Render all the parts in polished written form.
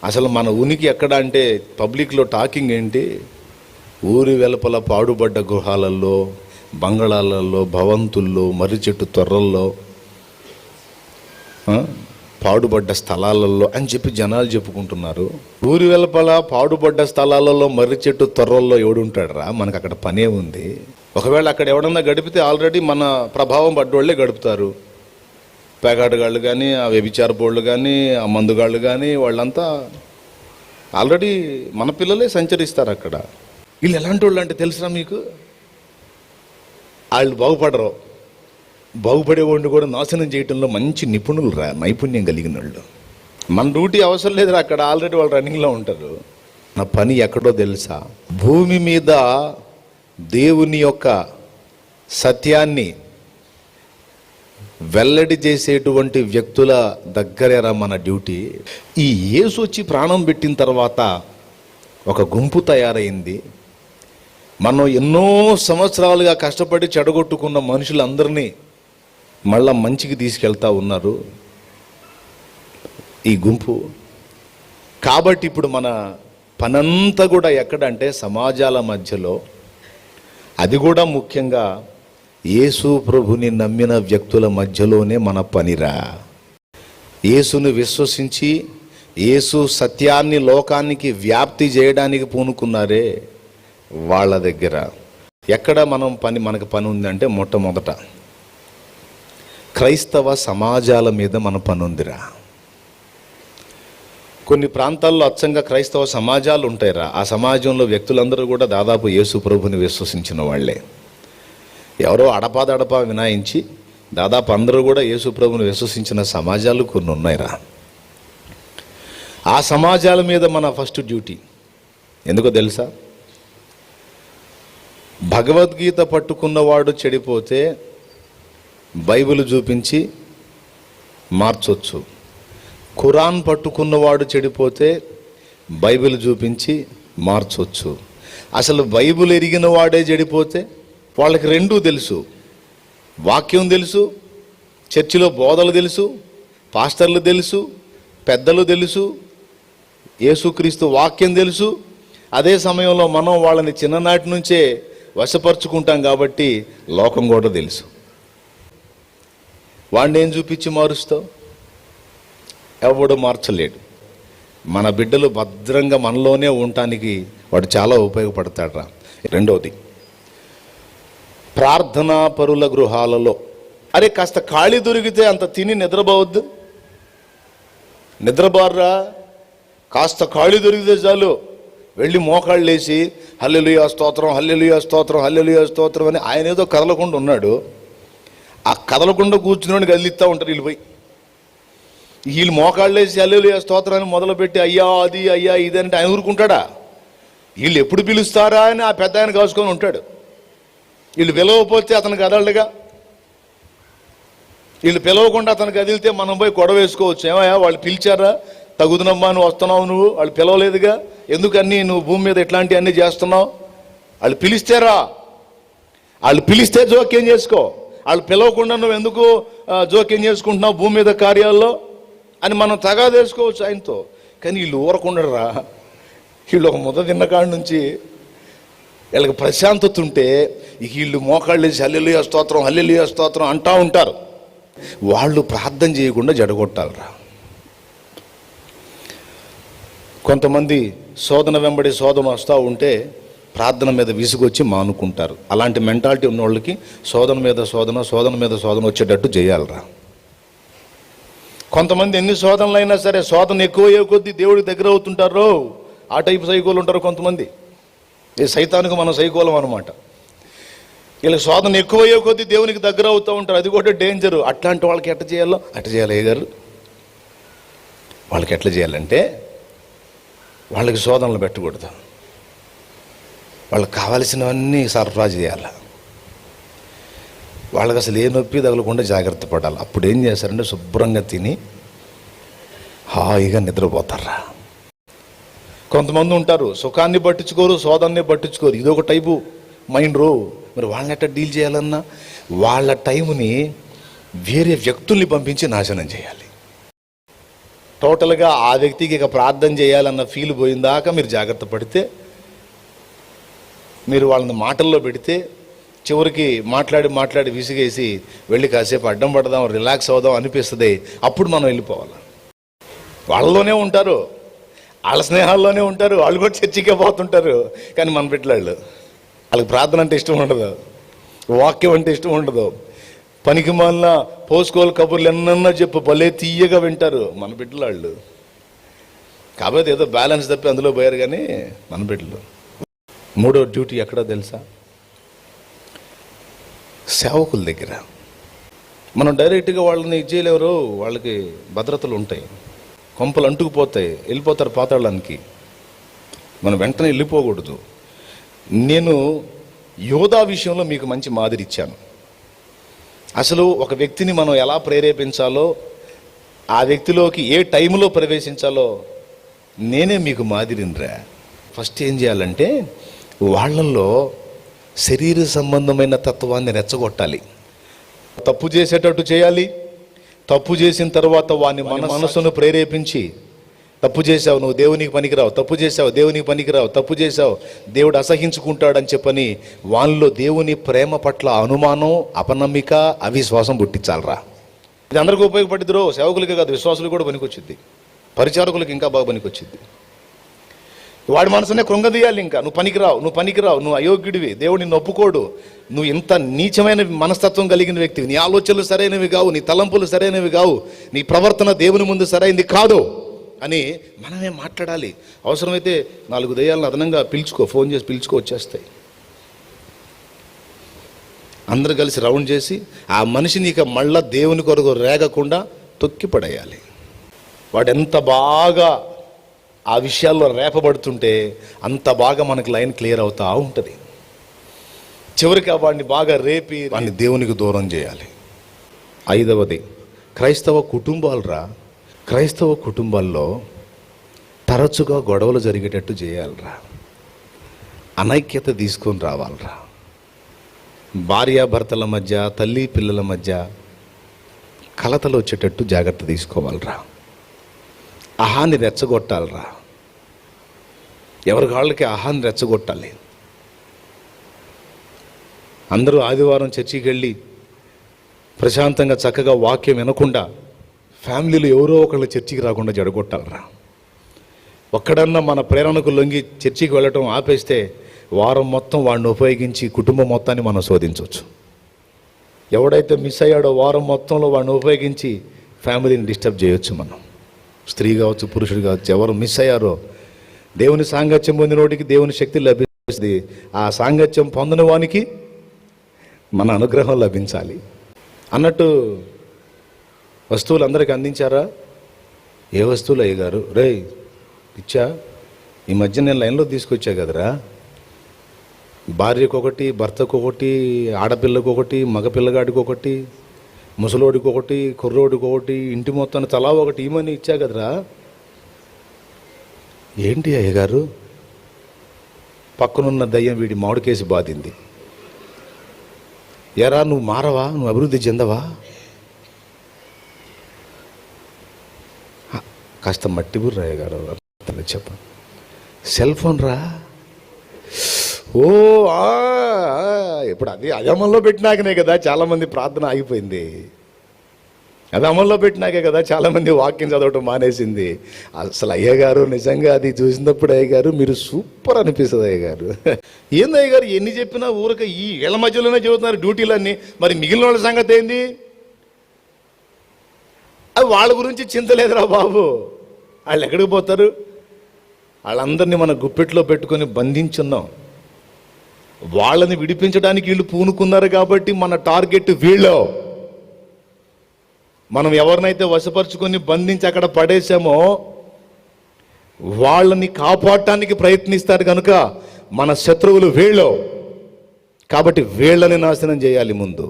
అసలు మన ఉనికి ఎక్కడ అంటే పబ్లిక్లో టాకింగ్ ఏంటి? ఊరి వెలుపల పాడుబడ్డ గృహాలలో, బంగళాలలో, భవంతుల్లో, మర్రి చెట్టు తొర్రల్లో, పాడుబడ్డ స్థలాలలో అని చెప్పి జనాలు చెప్పుకుంటున్నారు. ఊరి వెలుపల పాడుబడ్డ స్థలాలలో, మర్రి చెట్టు తొర్రల్లో ఎవడుంటాడరా? మనకు అక్కడ పనే ఉంది. ఒకవేళ అక్కడ ఎవడన్నా గడిపితే ఆల్రెడీ మన ప్రభావం పడ్డోళ్లే గడుపుతారు. పేకాటగాళ్ళు కానీ, ఆ వ్యభిచారపోళ్ళు కానీ, ఆ మందుగాళ్ళు కానీ, వాళ్ళంతా ఆల్రెడీ మన పిల్లలే సంచరిస్తారు అక్కడ. వీళ్ళు ఎలాంటి వాళ్ళు అంటే తెలుసురా మీకు? వాళ్ళు బాగుపడరు. బాగుపడేవాడిని కూడా నాశనం చేయటంలో మంచి నిపుణులు రా, నైపుణ్యం కలిగిన వాళ్ళు. మన డ్యూటీ అవసరం లేదురా, అక్కడ ఆల్రెడీ వాళ్ళు రన్నింగ్లో ఉంటారు. నా పని ఎక్కడో తెలుసా? భూమి మీద దేవుని యొక్క సత్యాన్ని వెల్లడి చేసేటువంటి వ్యక్తుల దగ్గరేరా మన డ్యూటీ. ఈ యేసు వచ్చి ప్రాణం పెట్టిన తర్వాత ఒక గుంపు తయారైంది. మనం ఎన్నో సంవత్సరాలుగా కష్టపడి చెడగొట్టుకున్న మనుషులందరినీ మళ్ళా మంచికి తీసుకెళ్తా ఉన్నారు ఈ గుంపు. కాబట్టి ఇప్పుడు మన పనంతా కూడా ఎక్కడంటే సమాజాల మధ్యలో, అది కూడా ముఖ్యంగా యేసు ప్రభుని నమ్మిన వ్యక్తుల మధ్యలోనే మన పనిరా. యేసును విశ్వసించి యేసు సత్యాన్ని లోకానికి వ్యాప్తి చేయడానికి పూనుకున్నారే వాళ్ళ దగ్గర ఎక్కడ మనకు పని ఉందంటే, మొట్టమొదట క్రైస్తవ సమాజాల మీద మన పని ఉందిరా. కొన్ని ప్రాంతాల్లో అచ్చంగా క్రైస్తవ సమాజాలు ఉంటాయిరా. ఆ సమాజంలో వ్యక్తులందరూ కూడా దాదాపు యేసు ప్రభుని విశ్వసించిన వాళ్ళే. ఎవరో అడపాదడపా వినాయించి దాదాపు అందరూ కూడా యేసు ప్రభుని విశ్వసించిన సమాజాలు కొన్ని ఉన్నాయిరా. ఆ సమాజాల మీద మన ఫస్ట్ డ్యూటీ ఎందుకో తెలుసా? భగవద్గీత పట్టుకున్నవాడు చెడిపోతే బైబిల్ చూపించి మార్చొచ్చు. ఖురాన్ పట్టుకున్నవాడు చెడిపోతే బైబిల్ చూపించి మార్చొచ్చు. అసలు బైబిల్ ఎరిగిన వాడే చెడిపోతే వాళ్ళకి రెండూ తెలుసు. వాక్యం తెలుసు, చర్చిలో బోధలు తెలుసు, పాస్టర్లు తెలుసు, పెద్దలు తెలుసు, యేసుక్రీస్తు వాక్యం తెలుసు. అదే సమయంలో మనం వాళ్ళని చిన్ననాటి నుంచే వశపరుచుకుంటాం కాబట్టి లోకం కూడా తెలుసు. వాడిని ఏం చూపించి మారుస్తావు? ఎవడు మార్చలేడు. మన బిడ్డలు భద్రంగా మనలోనే ఉండటానికి వాడు చాలా ఉపయోగపడతాడురా. రెండవది, ప్రార్థనా పరుల గృహాలలో, అరే కాస్త ఖాళీ దొరికితే అంత తిని నిద్రపోవద్దు. నిద్రబార్రా, కాస్త ఖాళీ దొరికితే చాలు వెళ్ళి మోకాళ్ళు వేసి హల్లెలూయా స్తోత్రం, హల్లెలూయా స్తోత్రం, హల్లెలూయా స్తోత్రం అని. ఆయన ఏదో కదలకుండా ఉన్నాడు. ఆ కదలకుండా కూర్చుని కదిలిస్తూ ఉంటారు వీళ్ళు పోయి. వీళ్ళు మోకాళ్ళు వేసి హల్లెలూయా స్తోత్రాన్ని మొదలుపెట్టి అయ్యా అది అయ్యా ఇది అంటే ఆయన ఊరుకుంటాడా? వీళ్ళు ఎప్పుడు పిలుస్తారా అని ఆ పెద్ద ఆయన కాసుకొని ఉంటాడు. వీళ్ళు పిలవకపోతే అతనికి కదలడుగా. వీళ్ళు పిలవకుండా అతనికి కదిలితే మనం పోయి గొడవ వేసుకోవచ్చు. ఏమయ్యా వాళ్ళు పిలిచారా, తగుదునమ్మా నువ్వు వస్తున్నావు, నువ్వు వాళ్ళు పిలవలేదుగా, ఎందుకన్నీ నువ్వు భూమి మీద ఇట్లాంటివన్నీ చేస్తున్నావు? వాళ్ళు పిలిస్తేరా, వాళ్ళు పిలిస్తే జోక్యం చేసుకో. వాళ్ళు పిలవకుండా నువ్వు ఎందుకు జోక్యం చేసుకుంటున్నావు భూమి మీద కార్యాల్లో అని మనం తగాదా చేసుకోవచ్చు ఆయనతో. కానీ వీళ్ళు ఊరకుండరా. వీళ్ళు ఒక ముద్ద తిన్న కాడి నుంచి వీళ్ళకి ప్రశాంతత ఉంటే వీళ్ళు మోకాళ్ళు వేసి హల్లెలూయా స్తోత్రం, హల్లెలూయా స్తోత్రం అంటూ ఉంటారు. వాళ్ళు ప్రార్థన చేయకుండా జడగొట్టాలరా. కొంతమంది శోధన వెంబడి శోధన వస్తూ ఉంటే ప్రార్థన మీద విసుగొచ్చి మానుకుంటారు. అలాంటి మెంటాలిటీ ఉన్న వాళ్ళకి శోధన మీద శోధన, శోధన మీద శోధన వచ్చేటట్టు చేయాలరా. కొంతమంది ఎన్ని శోధనలు అయినా సరే శోధన ఎక్కువయ్యే కొద్దీ దేవుడికి దగ్గర అవుతుంటారు. ఆ టైపు సైకోలు ఉంటారు కొంతమంది. ఈ సైతానికి మనం సైకోలం అనమాట. వీళ్ళకి శోధన ఎక్కువయ్యే కొద్దీ దేవునికి దగ్గర అవుతూ ఉంటారు. అది కూడా డేంజరు. అట్లాంటి వాళ్ళకి ఎట్లా చేయాలో అట్లా చేయాలి. ఏ గారు వాళ్ళకి ఎట్లా చేయాలంటే వాళ్ళకి శోధనలు పెట్టకూడదు. వాళ్ళకి కావాల్సినవన్నీ సరఫరా చేయాలి. వాళ్ళకి అసలు ఏ నొప్పి తగలకుండా జాగ్రత్త పడాలి. అప్పుడు ఏం చేస్తారంటే శుభ్రంగా తిని హాయిగా నిద్రపోతారా. కొంతమంది ఉంటారు సుఖాన్ని పట్టించుకోరు, శోధనని పట్టించుకోరు. ఇదొక టైపు మైండ్ రో. మరి వాళ్ళని ఎట్లా డీల్ చేయాలన్నా వాళ్ళ టైంని వేరే వ్యక్తుల్ని పంపించి నాశనం చేయాలి. టోటల్గా ఆ వ్యక్తికి ఇక ప్రార్థన చేయాలన్న ఫీల్ పోయిందాకా మీరు జాగ్రత్త పడితే, మీరు వాళ్ళని మాటల్లో పెడితే, చివరికి మాట్లాడి విసిగేసి వెళ్ళి కాసేపు అడ్డం పడదాం, రిలాక్స్ అవుదాం అనిపిస్తుంది. అప్పుడు మనం వెళ్ళిపోవాలి. వాళ్ళలోనే ఉంటారు, వాళ్ళ స్నేహాల్లోనే ఉంటారు, వాళ్ళు కూడా చర్చికే పోతుంటారు. కానీ మన బిడ్డలు, వాళ్ళకి ప్రార్థన అంటే ఇష్టం ఉండదు, వాక్యం అంటే ఇష్టం ఉండదు. పనికి మాలిన పోసుకోలు కబుర్లు ఎన్నన్నా చెప్పు భలే తీయగా వింటారు మన బిడ్డలు వాళ్ళు. కాబట్టి ఏదో బ్యాలెన్స్ తప్పి అందులో పోయారు కానీ మన బిడ్డలు. మూడో డ్యూటీ ఎక్కడో తెలుసా? సేవకుల దగ్గర. మనం డైరెక్ట్గా వాళ్ళని ఇచ్చేయలేరు, వాళ్ళకి భద్రతలు ఉంటాయి, కొంపలు అంటుకుపోతాయి, వెళ్ళిపోతారు పాతాళానికి. మనం వెంటనే వెళ్ళిపోకూడదు. నేను యోధా విషయంలో మీకు మంచి మాదిరి ఇచ్చాను. అసలు ఒక వ్యక్తిని మనం ఎలా ప్రేరేపించాలో, ఆ వ్యక్తిలోకి ఏ టైంలో ప్రవేశించాలో నేనే మీకు మాదిరినిరా. ఫస్ట్ ఏం చేయాలంటే వాళ్ళల్లో శరీర సంబంధమైన తత్వాన్ని రెచ్చగొట్టాలి. తప్పు చేసేటట్టు చేయాలి. తప్పు చేసిన తర్వాత వాని మనసును ప్రేరేపించి, తప్పు చేసావు, నువ్వు దేవునికి పనికిరావు, తప్పు చేసావు, దేవునికి పనికిరావు, తప్పు చేసావు, దేవుడు అసహించుకుంటాడని చెప్పని వాళ్ళలో దేవుని ప్రేమ పట్ల అనుమానం, అపనమ్మిక, అవిశ్వాసం పుట్టించాలరా. ఇది అందరికీ ఉపయోగపడిద్దిరో, సేవకులకే కాదు, విశ్వాసులు కూడా పనికొచ్చింది, పరిచారకులకు ఇంకా బాగా పనికొచ్చింది. వాడి మనసునే కృంగదీయాలి. ఇంకా నువ్వు పనికిరావు, నువ్వు అయోగ్యుడివి, దేవుడు నిన్ను ఒప్పుకోడు, నువ్వు ఇంత నీచమైన మనస్తత్వం కలిగిన వ్యక్తివి, నీ ఆలోచనలు సరైనవి కావు, నీ తలంపులు సరైనవి కావు, నీ ప్రవర్తన దేవుని ముందు సరైనది కాదు అని మనమే మాట్లాడాలి. అవసరమైతే 4 దయ్యాలను అదనంగా పిలుచుకో, ఫోన్ చేసి పిలుచుకో, వచ్చేస్తాయి. అందరూ కలిసి రౌండ్ చేసి ఆ మనిషిని ఇక మళ్ళా దేవుని కొరకు రేగకుండా తొక్కిపడేయాలి. వాడు ఎంత బాగా ఆ విషయాల్లో రేపబడుతుంటే అంత బాగా మనకు లైన్ క్లియర్ అవుతూ ఉంటుంది. చివరికి వాడిని బాగా రేపి వాడిని దేవునికి దూరం చేయాలి. 5వది క్రైస్తవ కుటుంబాలరా. క్రైస్తవ కుటుంబాల్లో తరచుగా గొడవలు జరిగేటట్టు చేయాలరా, అనైక్యత తీసుకొని రావాలరా. భార్యాభర్తల మధ్య, తల్లి పిల్లల మధ్య కలతలు వచ్చేటట్టు జాగ్రత్త తీసుకోవాలరా. అహాన్ని రెచ్చగొట్టాలరా. ఎవరి వాళ్ళకి అహాన్ని రెచ్చగొట్టాలి. అందరూ ఆదివారం చర్చికి వెళ్ళి ప్రశాంతంగా చక్కగా వాక్యం వినకుండా ఫ్యామిలీలో ఎవరో ఒకళ్ళు చర్చికి రాకుండా జడగొట్టాలరా. ఒక్కడన్నా మన ప్రేరణకు లొంగి చర్చికి వెళ్ళటం ఆపేస్తే వారం మొత్తం వాడిని ఉపయోగించి కుటుంబం మొత్తాన్ని మనం శోధించవచ్చు. ఎవడైతే మిస్ అయ్యాడో వారం మొత్తంలో వాడిని ఉపయోగించి ఫ్యామిలీని డిస్టర్బ్ చేయొచ్చు మనం. స్త్రీ కావచ్చు, పురుషుడు కావచ్చు, ఎవరు మిస్ అయ్యారో దేవుని సాంగత్యం పొందినోడికి దేవుని శక్తి లభిస్తుంది. ఆ సాంగత్యం పొందిన వానికి మన అనుగ్రహం లభించాలి. అన్నట్టు వస్తువులు అందరికీ అందించారా? ఏ వస్తువులు అయ్యగారు? రే ఇచ్చా, ఈ మధ్య నేను లైన్లో తీసుకొచ్చా కదరా. భార్యకు ఒకటి, భర్తకు ఒకటి, ఆడపిల్లకు ఒకటి, మగపిల్లగాడికి ఒకటి, ముసలోడికి ఒకటి, కుర్రోడికి ఒకటి, ఇంటి మొత్తాన్ని తలా ఒకటి ఇమని ఇచ్చా కదరా. ఏంటి అయ్యగారు? పక్కనున్న దయ్యం వీడి మామిడికేసి బాధింది. ఎరా నువ్వు మారవా? నువ్వు అభివృద్ధి చెందవా? కాస్త మట్టి బుర్ర అయ్యగారు చెప్ప. సెల్ ఫోన్ రా. ఓ ఇప్పుడు అది అమల్లో పెట్టినాకనే కదా చాలామంది ప్రార్థన ఆగిపోయింది. అది అమల్లో పెట్టినాకే కదా చాలామంది వాక్యం చదవటం మానేసింది. అసలు అయ్యగారు నిజంగా అది చూసినప్పుడు అయ్యగారు మీరు సూపర్ అనిపిస్తుంది అయ్యగారు. ఏంది అయ్యగారు ఎన్ని చెప్పినా ఊరక ఈ ఏళ్ళ మధ్యలోనే చెబుతున్నారు డ్యూటీలన్నీ. మరి మిగిలిన వాళ్ళ సంగతి ఏంది? అది వాళ్ళ గురించి చింత లేదురా బాబు. వాళ్ళు ఎక్కడికి పోతారు? వాళ్ళందరినీ మన గుప్పెట్లో పెట్టుకొని బంధించున్నాం. వాళ్ళని విడిపించడానికి వీళ్ళు పూనుకున్నారు కాబట్టి మన టార్గెట్ వీళ్ళు. మనం ఎవరినైతే వశపరుచుకొని బంధించి అక్కడ పడేసామో వాళ్ళని కాపాడటానికి ప్రయత్నిస్తారు కనుక మన శత్రువులు వీళ్ళు. కాబట్టి వీళ్ళని నాశనం చేయాలి ముందు.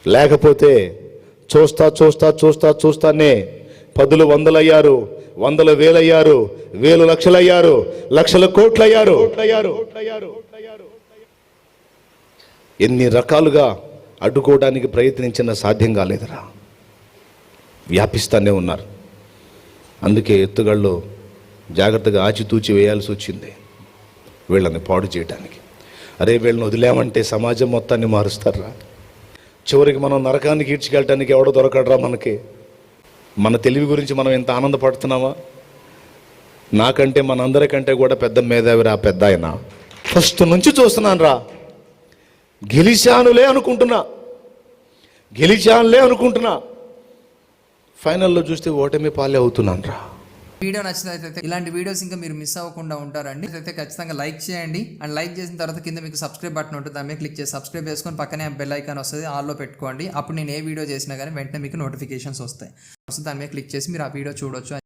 లేకపోతే చూస్తానే 10లు 100లు అయ్యారు, 100లు 1000 అయ్యారు, 1000 లక్షలు అయ్యారు, లక్షల కోట్లు అయ్యారు. ఎన్ని రకాలుగా అడ్డుకోవడానికి ప్రయత్నించినా సాధ్యం కాలేదురా. వ్యాపిస్తూనే ఉన్నారు. అందుకే ఎత్తుగళ్ళు జాగ్రత్తగా ఆచితూచి వేయాల్సి వచ్చింది వీళ్ళని పాడు చేయడానికి. అరే వీళ్ళని వదిలేమంటే సమాజం మొత్తాన్ని మారుస్తారా? చివరికి మనం నరకానికి ఈడ్చుకెళ్ళటానికి ఎవడో దొరకడరా మనకి? మన తెలివి గురించి మనం ఎంత ఆనందపడుతున్నామా? నాకంటే మనందరికంటే కూడా పెద్ద మేధావిరా పెద్ద ఆయన. ఫస్ట్ నుంచి చూస్తున్నాను రా, గెలిచానులే అనుకుంటున్నా, ఫైనల్లో చూస్తే ఓటమి పాలే అవుతున్నాను రా. వీడియో నచ్చినట్లయితే ఇలాంటి వీడియోస్ ఇంకా మీరు మిస్ అవ్వకుండా ఉంటారండి. అయితే ఖచ్చితంగా లైక్ చేయండి. అండ్ లైక్ చేసిన తర్వాత కింద మీకు సబ్స్క్రైబ్ బటన్ ఉంటుంది, దాని మీద క్లిక్ చేసి సబ్స్క్రైబ్ చేసుకొని పక్కనే బెల్ ఐకాన్ వస్తుంది, ఆల్లో పెట్టుకోండి. అప్పుడు నేను ఏ వీడియో చేసినా కానీ వెంటనే మీకు నోటిఫికేషన్స్ వస్తాయి. దాని మీద క్లిక్ చేసి మీరు ఆ వీడియో చూడొచ్చు.